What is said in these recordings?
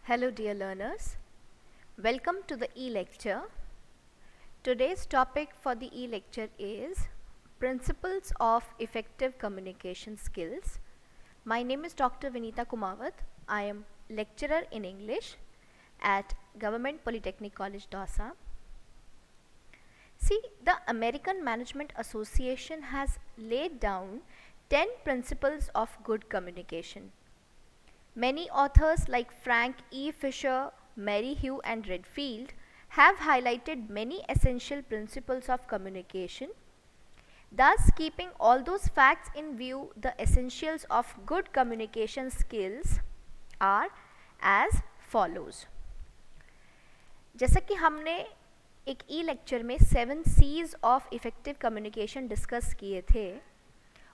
Hello dear learners, welcome to the e-lecture. Today's topic for the e-lecture is Principles of Effective Communication Skills. My name is Dr. Vinita Kumawat. I am lecturer in English at Government Polytechnic College, Dausa. See, the American Management Association has laid down 10 principles of good communication. Many authors like Frank E. Fisher, Mary Hugh and Redfield have highlighted many essential principles of communication. Thus, keeping all those facts in view, the essentials of good communication skills are as follows. जैसा कि हमने एक ई lecture में 7 C's of effective communication discuss किए थे,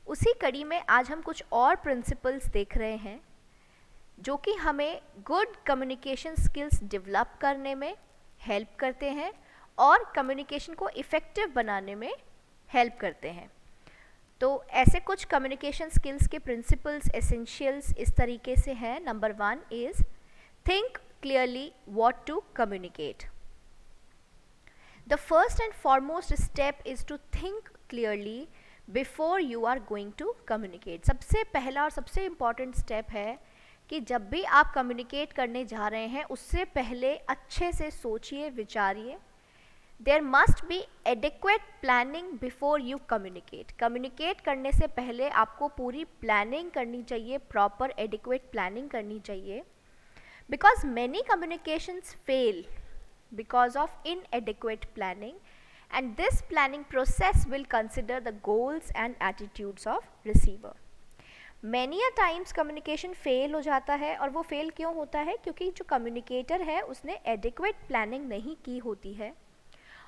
उसी कड़ी में आज हम कुछ और प्रिंसिपल्स देख रहे हैं जो कि हमें गुड कम्युनिकेशन स्किल्स डेवलप करने में हेल्प करते हैं और कम्युनिकेशन को इफ़ेक्टिव बनाने में हेल्प करते हैं. तो ऐसे कुछ कम्युनिकेशन स्किल्स के प्रिंसिपल्स एसेंशियल्स इस तरीके से हैं. Number 1 is think clearly what to communicate. The first and foremost step is to think clearly before you are going to communicate. सबसे पहला और सबसे इम्पॉर्टेंट स्टेप है कि जब भी आप कम्युनिकेट करने जा रहे हैं उससे पहले अच्छे से सोचिए, विचारिए. There must be adequate planning before you communicate. Communicate करने से पहले आपको पूरी प्लानिंग करनी चाहिए, प्रॉपर एडिक्वेट प्लानिंग करनी चाहिए. Because many communications fail because of inadequate planning, and this planning process will consider the goals and attitudes of receiver. Many a times communication fail हो जाता है. और वो फेल क्यों होता है? क्योंकि जो कम्युनिकेटर है उसने adequate planning नहीं की होती है.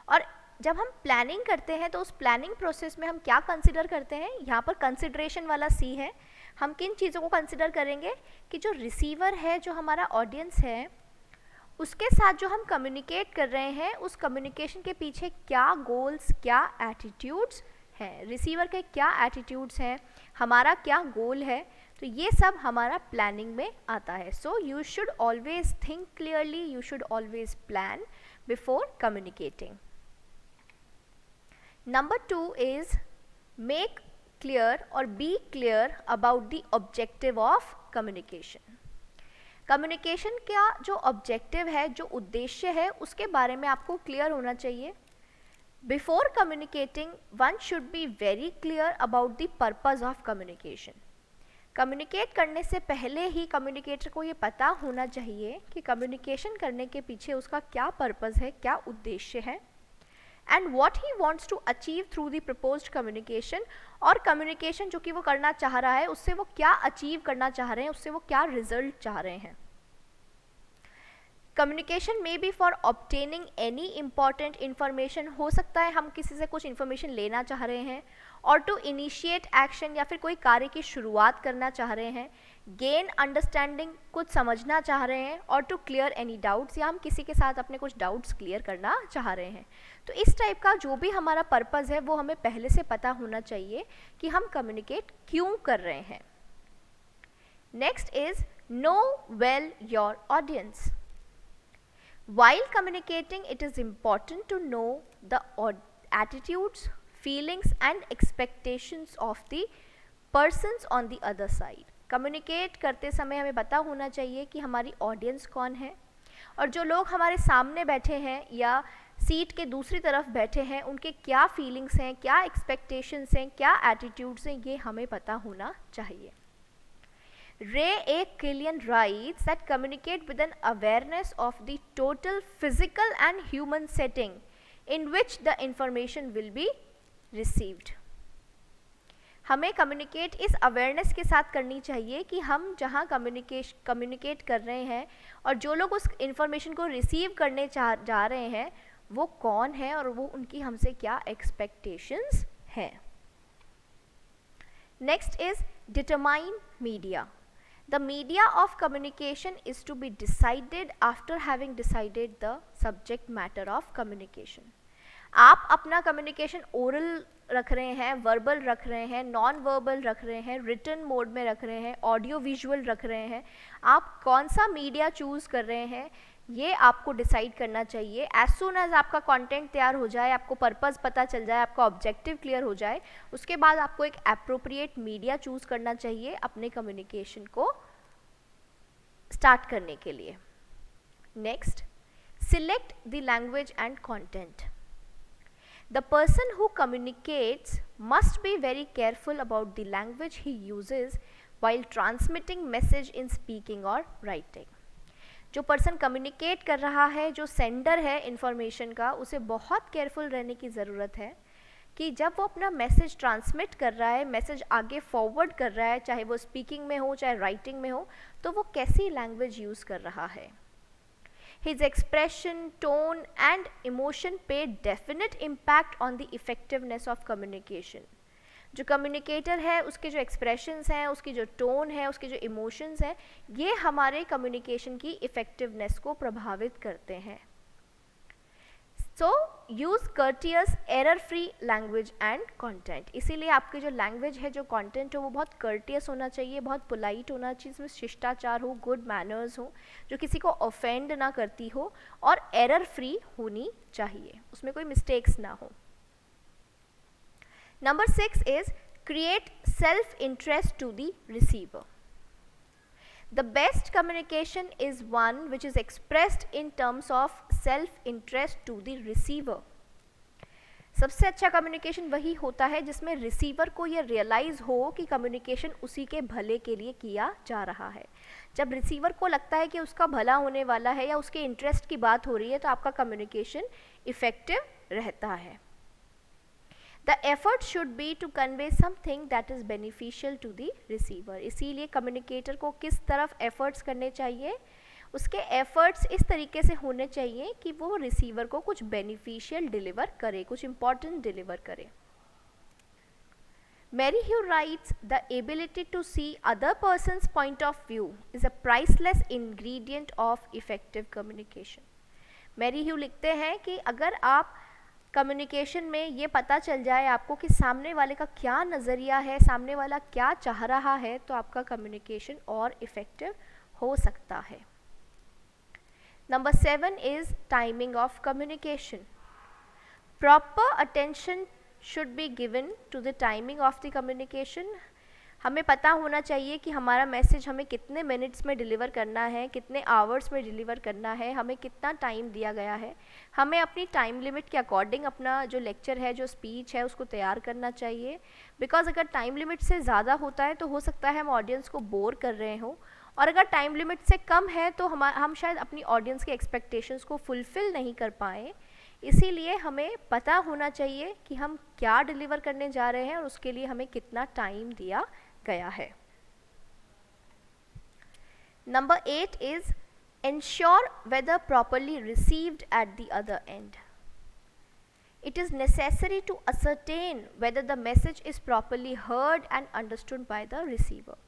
और जब हम प्लानिंग करते हैं तो उस प्लानिंग प्रोसेस में हम क्या कंसिडर करते हैं? यहाँ पर कंसिडरेशन वाला सी है. हम किन चीज़ों को कंसिडर करेंगे कि जो रिसीवर है, जो हमारा ऑडियंस है, उसके साथ जो हम कम्युनिकेट कर रहे हैं उस कम्युनिकेशन के पीछे क्या गोल्स, क्या एटीट्यूड्स हैं, रिसीवर के क्या एटीट्यूड्स हैं, हमारा क्या गोल है. तो ये सब हमारा प्लानिंग में आता है. So you should always think clearly, you should always plan before communicating. Number 2 is make clear or be clear about the objective of communication. Communication का जो ऑब्जेक्टिव है, जो उद्देश्य है, उसके बारे में आपको क्लियर होना चाहिए. Before communicating one should be very clear about the purpose of communication. Communicate करने से पहले ही कम्युनिकेटर को ये पता होना चाहिए कि कम्युनिकेशन करने के पीछे उसका क्या पर्पस है, क्या उद्देश्य है, and what he wants to achieve through the proposed communication. और कम्युनिकेशन जो कि वो करना चाह रहा है उससे वो क्या अचीव करना चाह रहे हैं, उससे वो क्या रिजल्ट चाह रहे हैं. कम्युनिकेशन में be for obtaining any important information. हो सकता है हम किसी से कुछ इन्फॉर्मेशन लेना चाह रहे हैं, और टू इनिशिएट एक्शन या फिर कोई कार्य की शुरुआत करना चाह रहे हैं, गेन अंडरस्टैंडिंग कुछ समझना चाह रहे हैं, और टू क्लियर एनी डाउट्स या हम किसी के साथ अपने कुछ डाउट्स क्लियर करना चाह रहे हैं. तो इस टाइप का जो भी हमारा पर्पस है वो हमें पहले से पता होना चाहिए कि हम कम्युनिकेट क्यों कर रहे हैं. Next is know well your audience. While communicating, it is important to know the attitudes, feelings and expectations of the persons on the other side. Communicate करते समय हमें पता होना चाहिए कि हमारी ऑडियंस कौन है, और जो लोग हमारे सामने बैठे हैं या सीट के दूसरी तरफ बैठे हैं उनके क्या फीलिंग्स हैं, क्या एक्सपेक्टेशंस हैं, क्या एटीट्यूड्स हैं, ये हमें पता होना चाहिए. Ray A. Killian writes that communicate with an awareness of the total physical and human setting in which the information will be received. हमें कम्युनिकेट इस अवेयरनेस के साथ करनी चाहिए कि हम जहाँ कम्युनिकेट कर रहे हैं और जो लोग उस इंफॉर्मेशन को रिसीव करने जा रहे हैं वो कौन है और वो उनकी हमसे क्या एक्सपेक्टेशंस हैं. Next is determine media. The media of communication is to be decided after having decided the subject matter of communication. आप अपना कम्युनिकेशन ओरल रख रहे हैं, वर्बल रख रहे हैं, नॉन वर्बल रख रहे हैं, रिटन मोड में रख रहे हैं, ऑडियो विजुअल रख रहे हैं, आप कौन सा मीडिया चूज़ कर रहे हैं ये आपको डिसाइड करना चाहिए। एज सुन एज आपका कंटेंट तैयार हो जाए, आपको पर्पस पता चल जाए, आपका ऑब्जेक्टिव क्लियर हो जाए, उसके बाद आपको एक एप्रोप्रिएट मीडिया चूज़ करना चाहिए अपने कम्युनिकेशन को स्टार्ट करने के लिए। Next, select the language and content. The person who communicates must be very careful about the language he uses while transmitting message in speaking or writing. जो person communicate कर रहा है, जो सेंडर है इन्फॉर्मेशन का, उसे बहुत केयरफुल रहने की ज़रूरत है कि जब वो अपना मैसेज ट्रांसमिट कर रहा है, मैसेज आगे फॉरवर्ड कर रहा है, चाहे वो स्पीकिंग में हो चाहे राइटिंग में हो, तो वो कैसी लैंग्वेज यूज़ कर रहा है। His expression, tone and emotion pay definite impact on the effectiveness of communication. जो कम्युनिकेटर है उसके जो एक्सप्रेशंस हैं, उसकी जो टोन है, उसके जो इमोशंस हैं, ये हमारे कम्युनिकेशन की इफ़ेक्टिवनेस को प्रभावित करते हैं। So use courteous error free language and content. इसीलिए आपकी जो लैंग्वेज है, जो कंटेंट हो, वो बहुत कर्टियस होना चाहिए, बहुत पोलाइट होना चाहिए, इसमें शिष्टाचार हो, गुड मैनर्स हो, जो किसी को ऑफेंड ना करती हो, और एरर फ्री होनी चाहिए, उसमें कोई मिस्टेक्स ना हो। Number 6 is create self interest to the receiver. The best communication is one which is expressed in terms of self-interest to the receiver. सबसे अच्छा कम्युनिकेशन वही होता है जिसमें रिसीवर को ये रियलाइज़ हो कि कम्युनिकेशन उसी के भले के लिए किया जा रहा है। जब रिसीवर को लगता है कि उसका भला होने वाला है या उसके इंटरेस्ट की बात हो रही है, तो आपका कम्युनिकेशन इफ़ेक्टिव रहता है। The effort should be to convey something that is beneficial to the receiver. इसीलिए कम्युनिकेटर को किस तरफ एफर्ट्स करने चाहिए, उसके एफर्ट्स इस तरीके से होने चाहिए कि वो रिसीवर को कुछ बेनिफिशियल डिलीवर करे, कुछ इम्पॉर्टेंट डिलीवर करे। Mary Hugh writes, the ability to see other person's point of view is a priceless ingredient of effective communication. Mary Hugh लिखते हैं कि अगर आप कम्युनिकेशन में ये पता चल जाए आपको कि सामने वाले का क्या नज़रिया है, सामने वाला क्या चाह रहा है, तो आपका कम्युनिकेशन और इफ़ेक्टिव हो सकता है। Number 7 is timing of communication. Proper attention should be given to the timing of the communication. हमें पता होना चाहिए कि हमारा मैसेज हमें कितने मिनट्स में डिलीवर करना है, कितने आवर्स में डिलीवर करना है, हमें कितना टाइम दिया गया है। हमें अपनी टाइम लिमिट के अकॉर्डिंग अपना जो लेक्चर है, जो स्पीच है, उसको तैयार करना चाहिए। बिकॉज अगर टाइम लिमिट से ज़्यादा होता है तो हो सकता है हम ऑडियंस को बोर कर रहे हों, और अगर टाइम लिमिट से कम है तो हम शायद अपनी ऑडियंस के एक्सपेक्टेशंस को फुलफ़िल नहीं कर पाएँ। इसीलिए हमें पता होना चाहिए कि हम क्या डिलीवर करने जा रहे हैं और उसके लिए हमें कितना टाइम दिया गया है। Number 8 is ensure whether properly received at the other end. It is necessary to ascertain whether the message is properly heard and understood by the receiver.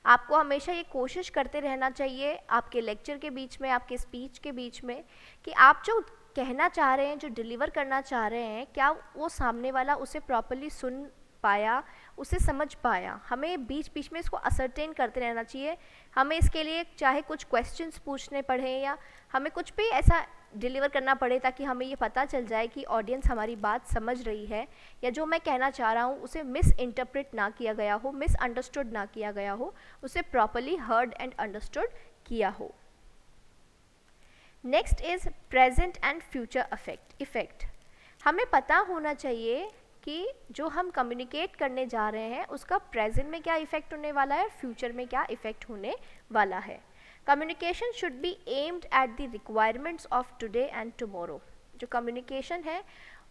आपको हमेशा ये कोशिश करते रहना चाहिए आपके लेक्चर के बीच में, आपके स्पीच के बीच में, कि आप जो कहना चाह रहे हैं, जो डिलीवर करना चाह रहे हैं, क्या वो सामने वाला उसे प्रॉपरली सुन पाया, उसे समझ पाया। हमें बीच बीच में इसको असरटेन करते रहना चाहिए। हमें इसके लिए चाहे कुछ क्वेश्चंस पूछने पड़े या हमें कुछ भी ऐसा डिलीवर करना पड़े ताकि हमें ये पता चल जाए कि ऑडियंस हमारी बात समझ रही है या जो मैं कहना चाह रहा हूँ उसे मिस इंटरप्रेट ना किया गया हो, मिस अंडरस्टूड ना किया गया हो, उसे प्रॉपरली हर्ड एंड अंडरस्टूड किया हो। Next is present and future effect. हमें पता होना चाहिए कि जो हम कम्युनिकेट करने जा रहे हैं उसका प्रेजेंट में क्या इफ़ेक्ट होने वाला है, फ्यूचर में क्या इफ़ेक्ट होने वाला है। Communication should be aimed at the requirements of today and tomorrow. जो कम्युनिकेशन है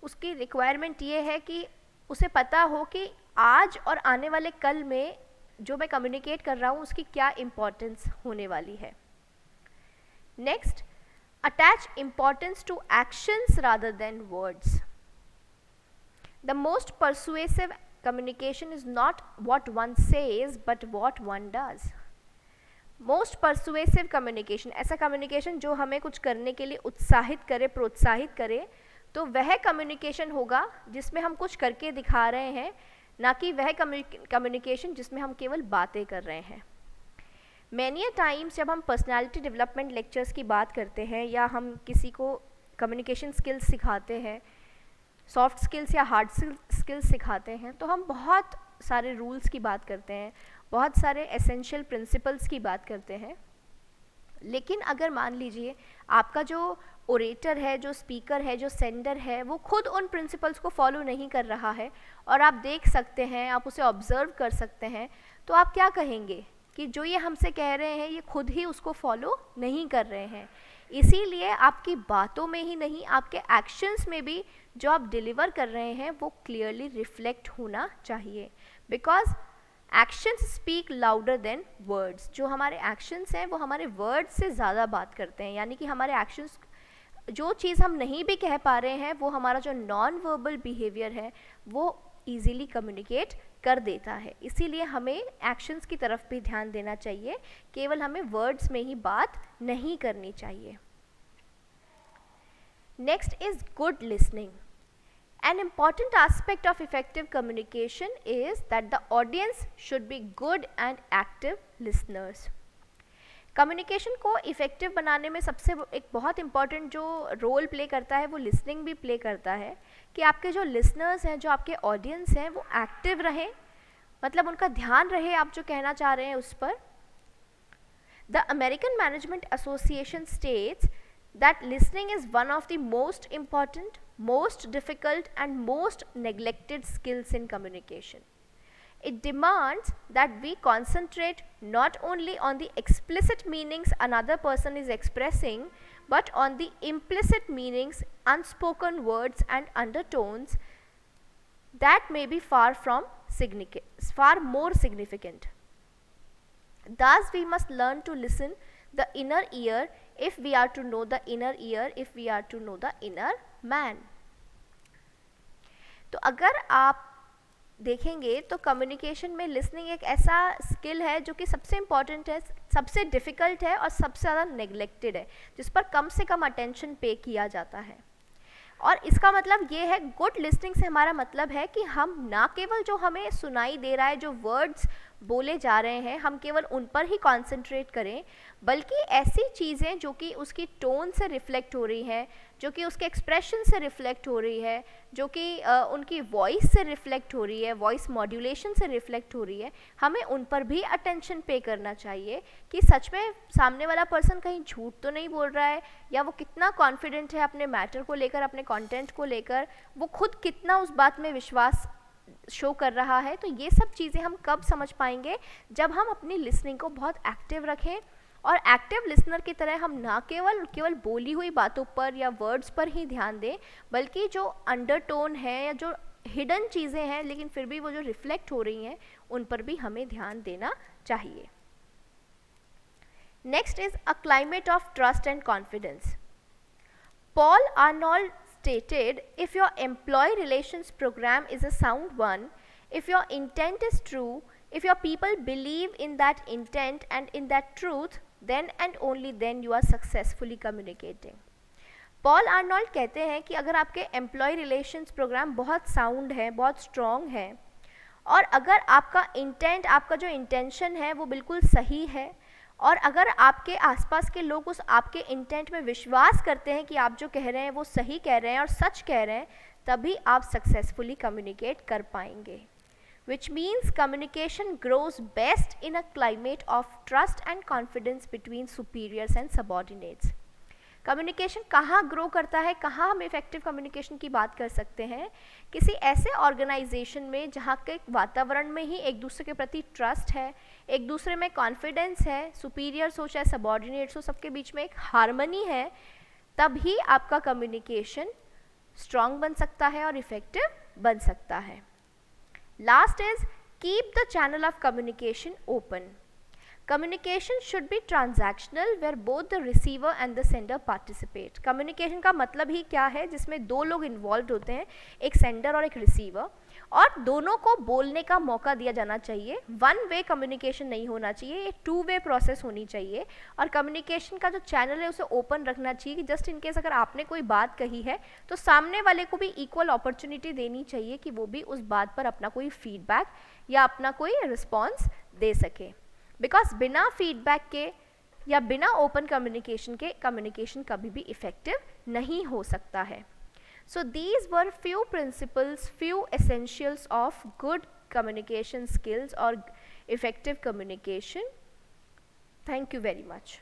उसकी रिक्वायरमेंट ये है कि उसे पता हो कि आज और आने वाले कल में जो मैं कम्युनिकेट कर रहा हूँ उसकी क्या इम्पोर्टेंस होने वाली है। Next, attach importance to actions rather than words. The most persuasive communication is not what one says but what one does. Most persuasive communication, ऐसा communication जो हमें कुछ करने के लिए उत्साहित करे, प्रोत्साहित करे, तो वह कम्युनिकेशन होगा जिसमें हम कुछ करके दिखा रहे हैं, ना कि वह कम्युनिकेशन जिसमें हम केवल बातें कर रहे हैं। मैनी अ टाइम्स जब हम पर्सनालिटी डेवलपमेंट लेक्चर्स की बात करते हैं या हम किसी को कम्युनिकेशन स्किल्स सिखाते हैं, सॉफ्ट स्किल्स या हार्ड स्किल्स सिखाते हैं, तो हम बहुत सारे रूल्स की बात करते हैं, बहुत सारे एसेंशियल प्रिंसिपल्स की बात करते हैं। लेकिन अगर मान लीजिए आपका जो ओरेटर है, जो स्पीकर है, जो सेंडर है, वो खुद उन प्रिंसिपल्स को फॉलो नहीं कर रहा है और आप देख सकते हैं, आप उसे ऑब्जर्व कर सकते हैं, तो आप क्या कहेंगे कि जो ये हमसे कह रहे हैं ये खुद ही उसको फॉलो नहीं कर रहे हैं। इसीलिए आपकी बातों में ही नहीं, आपके एक्शंस में भी जो आप डिलीवर कर रहे हैं वो क्लियरली रिफ्लेक्ट होना चाहिए, because actions speak louder than words. जो हमारे एक्शंस हैं वो हमारे वर्ड्स से ज़्यादा बात करते हैं, यानी कि हमारे एक्शंस, जो चीज़ हम नहीं भी कह पा रहे हैं वो हमारा जो नॉन वर्बल बिहेवियर है वो ईजीली कम्युनिकेट कर देता है। इसीलिए हमें एक्शंस की तरफ भी ध्यान देना चाहिए, केवल हमें वर्ड्स में ही बात नहीं करनी चाहिए। Next is good listening. An important aspect of effective communication is that the audience should be good and active listeners. Communication को इफ़ेक्टिव बनाने में सबसे एक बहुत इम्पॉर्टेंट जो रोल प्ले करता है वो लिसनिंग भी प्ले करता है, कि आपके जो लिसनर्स हैं, जो आपके ऑडियंस हैं, वो एक्टिव रहें, मतलब उनका ध्यान रहे आप जो कहना चाह रहे हैं उस पर। The American management association states that listening is one of the most important, most difficult and most neglected skills in communication. It demands that we concentrate not only on the explicit meanings another person is expressing, but on the implicit meanings, unspoken words and undertones that may be far more significant. Thus we must learn to listen the inner ear if we are to know the inner ear, if we are to know the inner man. तो अगर आप देखेंगे तो communication में listening एक ऐसा skill है जो कि सबसे इम्पॉर्टेंट है, सबसे डिफ़िकल्ट है और सबसे ज़्यादा नेग्लेक्टेड है, जिस पर कम से कम अटेंशन पे किया जाता है। और इसका मतलब ये है, गुड लिसनिंग से हमारा मतलब है कि हम ना केवल जो हमें सुनाई दे रहा है, जो वर्ड्स बोले जा रहे हैं, हम केवल उन पर ही कॉन्सेंट्रेट करें, बल्कि ऐसी चीज़ें जो कि उसकी टोन से रिफ्लेक्ट हो रही हैं, जो कि उसके एक्सप्रेशन से रिफ्लेक्ट हो रही है, जो कि उनकी वॉइस से रिफ्लेक्ट हो रही है, वॉइस मॉड्यूलेशन से रिफ्लेक्ट हो रही है, हमें उन पर भी अटेंशन पे करना चाहिए कि सच में सामने वाला पर्सन कहीं झूठ तो नहीं बोल रहा है, या वो कितना कॉन्फिडेंट है अपने मैटर को लेकर, अपने कंटेंट को लेकर, वो खुद कितना उस बात में विश्वास शो कर रहा है। तो ये सब चीज़ें हम कब समझ पाएंगे, जब हम अपनी लिसनिंग को बहुत एक्टिव रखें और एक्टिव लिसनर की तरह हम ना केवल बोली हुई बातों पर या वर्ड्स पर ही ध्यान दें, बल्कि जो अंडरटोन है या जो हिडन चीज़ें हैं लेकिन फिर भी वो जो रिफ्लेक्ट हो रही हैं उन पर भी हमें ध्यान देना चाहिए। Next is a climate of trust and confidence. Paul Arnold stated, if your employee relations program is a sound one, if your intent is true, if your people believe in that intent and in that truth, then and only then you are successfully communicating. Paul Arnold कहते हैं कि अगर आपके employ relations programme बहुत sound है, बहुत strong है, और अगर आपका इंटेंट, आपका जो इंटेंशन है वो बिल्कुल सही है, और अगर आपके आसपास के लोग उस आपके इंटेंट में विश्वास करते हैं कि आप जो कह रहे हैं वो सही कह रहे हैं और सच कह रहे हैं, तभी आप सक्सेसफुली कम्युनिकेट कर पाएंगे। Which means communication grows best in a climate of trust and confidence between superiors and subordinates. Communication कहाँ ग्रो करता है, कहाँ हम इफेक्टिव कम्युनिकेशन की बात कर सकते हैं? किसी ऐसे ऑर्गेनाइजेशन में जहाँ के वातावरण में ही एक दूसरे के प्रति ट्रस्ट है, एक दूसरे में कॉन्फिडेंस है, सुपीरियर्स हो चाहे सबॉर्डिनेट्स हो, सबके बीच में एक हार्मनी है, तभी आपका कम्युनिकेशन स्ट्रॉन्ग बन सकता है और इफेक्टिव बन सकता है। Last is keep the channel of communication open. Communication should be transactional where both the receiver and the sender participate. Communication का मतलब ही क्या है, जिसमें दो लोग इन्वॉल्व होते हैं, एक सेंडर और एक रिसीवर, और दोनों को बोलने का मौका दिया जाना चाहिए. वन वे कम्युनिकेशन नहीं होना चाहिए, ये टू वे प्रोसेस होनी चाहिए. और कम्युनिकेशन का जो चैनल है उसे ओपन रखना चाहिए कि जस्ट इन केस अगर आपने कोई बात कही है तो सामने वाले को भी इक्वल अपॉर्चुनिटी देनी चाहिए कि वो भी उस बात पर अपना कोई फीडबैक या अपना कोई रिस्पॉन्स दे सके. बिकॉज बिना फीडबैक के या बिना ओपन कम्युनिकेशन के कम्युनिकेशन कभी भी इफेक्टिव नहीं हो सकता है. So these were few principles, few essentials of good communication skills or effective communication. Thank you very much.